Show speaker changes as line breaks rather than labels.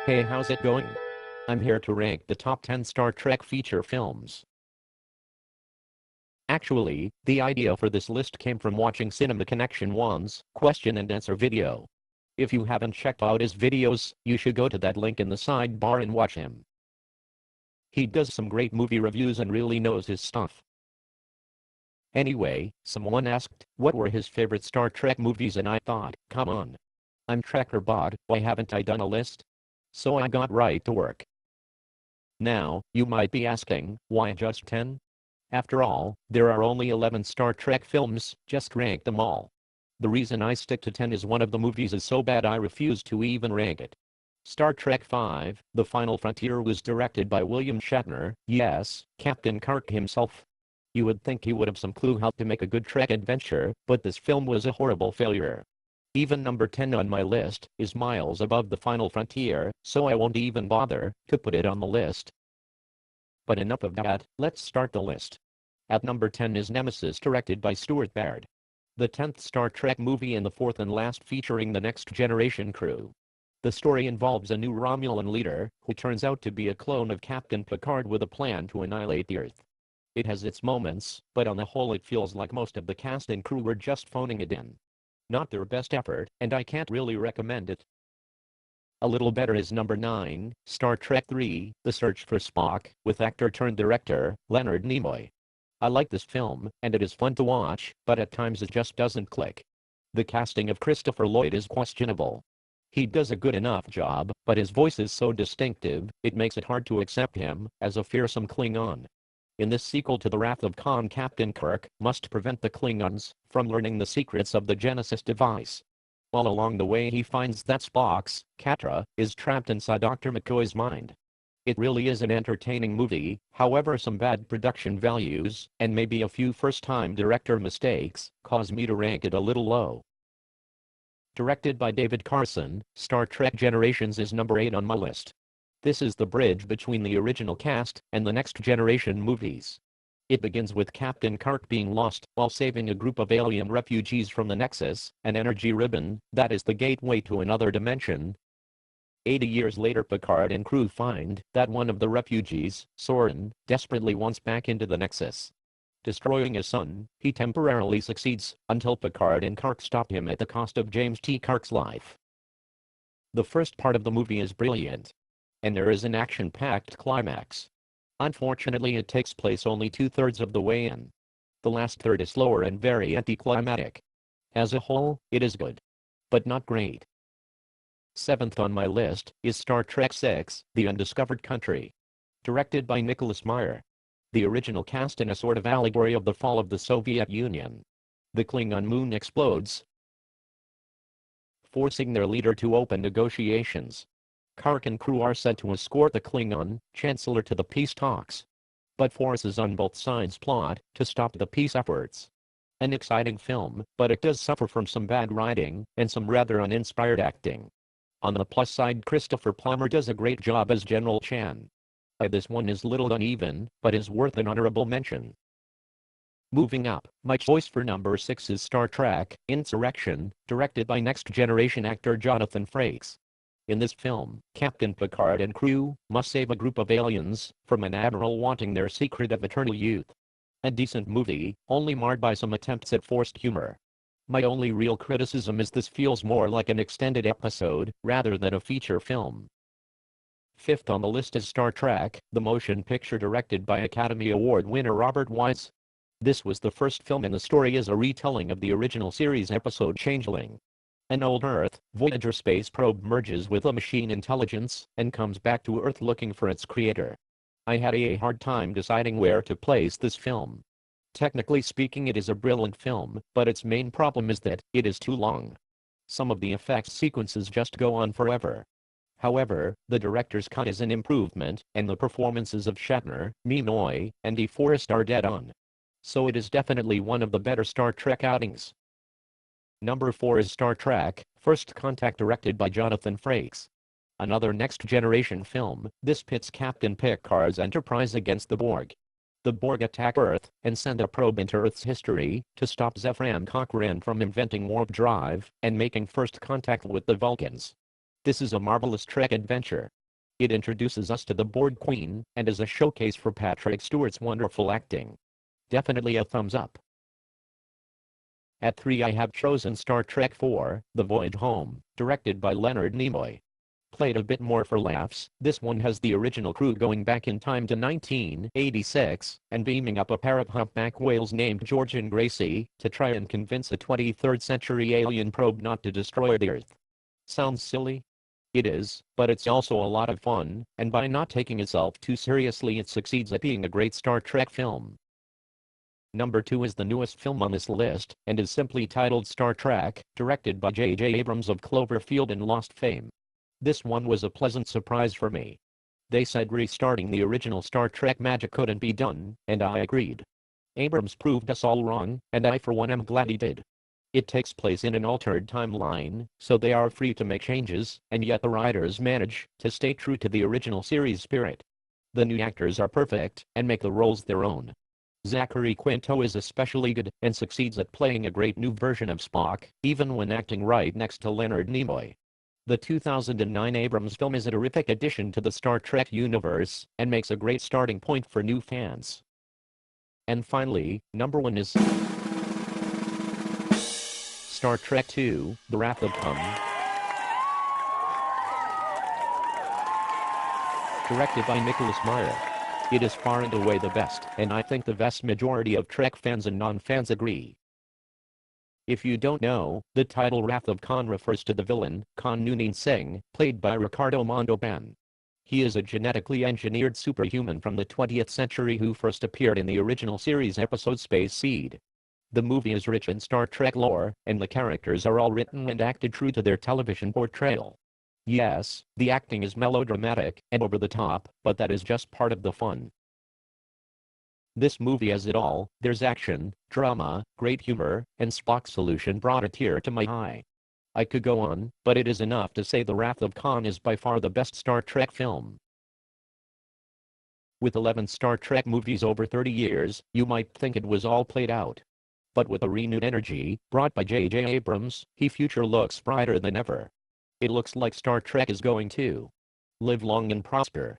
Hey, how's it going? I'm here to rank the top 10 Star Trek feature films. Actually, the idea for this list came from watching Cinema Connection 1's question and answer video. If you haven't checked out his videos, you should go to that link in the sidebar and watch him. He does some great movie reviews and really knows his stuff. Anyway, someone asked what were his favorite Star Trek movies and I thought, come on. I'm Trekkerbot, why haven't I done a list? So I got right to work. Now, you might be asking, why just 10? After all, there are only 11 Star Trek films, just rank them all. The reason I stick to 10 is one of the movies is so bad I refuse to even rank it. Star Trek V, The Final Frontier was directed by William Shatner, yes, Captain Kirk himself. You would think he would have some clue how to make a good Trek adventure, but this film was a horrible failure. Even number 10 on my list is miles above The Final Frontier, so I won't even bother to put it on the list. But enough of that, let's start the list. At number 10 is Nemesis, directed by Stuart Baird. The 10th Star Trek movie and the fourth and last featuring the Next Generation crew. The story involves a new Romulan leader who turns out to be a clone of Captain Picard with a plan to annihilate the Earth. It has its moments, but on the whole it feels like most of the cast and crew were just phoning it in. Not their best effort, and I can't really recommend it. A little better is number 9, Star Trek III, The Search for Spock, with actor-turned-director, Leonard Nimoy. I like this film, and it is fun to watch, but at times it just doesn't click. The casting of Christopher Lloyd is questionable. He does a good enough job, but his voice is so distinctive, it makes it hard to accept him as a fearsome Klingon. In this sequel to The Wrath of Khan, Captain Kirk must prevent the Klingons from learning the secrets of the Genesis device. All along the way he finds that Spock's Katra is trapped inside Dr. McCoy's mind. It really is an entertaining movie, however some bad production values and maybe a few first-time director mistakes cause me to rank it a little low. Directed by David Carson, Star Trek Generations is number 8 on my list. This is the bridge between the original cast and the Next Generation movies. It begins with Captain Kirk being lost while saving a group of alien refugees from the Nexus, an energy ribbon that is the gateway to another dimension. 80 years later, Picard and crew find that one of the refugees, Soren, desperately wants back into the Nexus. Destroying his son, he temporarily succeeds until Picard and Kirk stop him at the cost of James T. Kirk's life. The first part of the movie is brilliant, and there is an action-packed climax. Unfortunately, it takes place only 2/3 of the way in. The last third is slower and very anticlimactic. As a whole, it is good, but not great. 7th on my list is Star Trek VI, The Undiscovered Country. Directed by Nicholas Meyer. The original cast in a sort of allegory of the fall of the Soviet Union. The Klingon moon explodes, forcing their leader to open negotiations. Kirk and crew are sent to escort the Klingon Chancellor to the peace talks, but forces on both sides plot to stop the peace efforts. An exciting film, but it does suffer from some bad writing and some rather uninspired acting. On the plus side, Christopher Plummer does a great job as General Chan. This one is little uneven, but is worth an honorable mention. Moving up, my choice for number 6 is Star Trek Insurrection, directed by Next Generation actor Jonathan Frakes. In this film, Captain Picard and crew must save a group of aliens from an admiral wanting their secret of eternal youth. A decent movie, only marred by some attempts at forced humor. My only real criticism is this feels more like an extended episode rather than a feature film. 5th on the list is Star Trek, the motion picture, directed by Academy Award winner Robert Wise. This was the first film in the story as a retelling of the original series episode Changeling. An old Earth Voyager space probe merges with a machine intelligence and comes back to Earth looking for its creator. I had a hard time deciding where to place this film. Technically speaking, it is a brilliant film, but its main problem is that it is too long. Some of the effects sequences just go on forever. However, the director's cut is an improvement, and the performances of Shatner, Nimoy, and DeForest are dead on. So it is definitely one of the better Star Trek outings. Number 4 is Star Trek First Contact, directed by Jonathan Frakes. Another Next Generation film, this pits Captain Picard's Enterprise against the Borg. The Borg attack Earth and send a probe into Earth's history to stop Zefram Cochrane from inventing warp drive and making first contact with the Vulcans. This is a marvelous Trek adventure, It introduces us to the Board Queen and is a showcase for Patrick Stewart's wonderful acting. Definitely a thumbs up. At 3 I have chosen Star Trek IV, The Voyage Home, directed by Leonard Nimoy. Played a bit more for laughs, this one has the original crew going back in time to 1986 and beaming up a pair of humpback whales named George and Gracie to try and convince a 23rd century alien probe not to destroy the Earth. Sounds silly? It is, but it's also a lot of fun, and by not taking itself too seriously it succeeds at being a great Star Trek film. Number 2 is the newest film on this list, and is simply titled Star Trek, directed by J.J. Abrams of Cloverfield and Lost fame. This one was a pleasant surprise for me. They said restarting the original Star Trek magic couldn't be done, and I agreed. Abrams proved us all wrong, and I for one am glad he did. It takes place in an altered timeline, so they are free to make changes, and yet the writers manage to stay true to the original series spirit. The new actors are perfect, and make the roles their own. Zachary Quinto is especially good, and succeeds at playing a great new version of Spock, even when acting right next to Leonard Nimoy. The 2009 Abrams film is a terrific addition to the Star Trek universe, and makes a great starting point for new fans. And finally, number 1 is Star Trek II, The Wrath of Khan. Directed by Nicholas Meyer. It is far and away the best, and I think the vast majority of Trek fans and non-fans agree. If you don't know, the title Wrath of Khan refers to the villain, Khan Noonien Singh, played by Ricardo Montalban. He is a genetically engineered superhuman from the 20th century who first appeared in the original series episode Space Seed. The movie is rich in Star Trek lore, and the characters are all written and acted true to their television portrayal. Yes, the acting is melodramatic and over the top, but that is just part of the fun. This movie has it all. There's action, drama, great humor, and Spock's solution brought a tear to my eye. I could go on, but it is enough to say The Wrath of Khan is by far the best Star Trek film. With 11 Star Trek movies over 30 years, you might think it was all played out. But with the renewed energy brought by J.J. Abrams, his future looks brighter than ever. It looks like Star Trek is going to live long and prosper.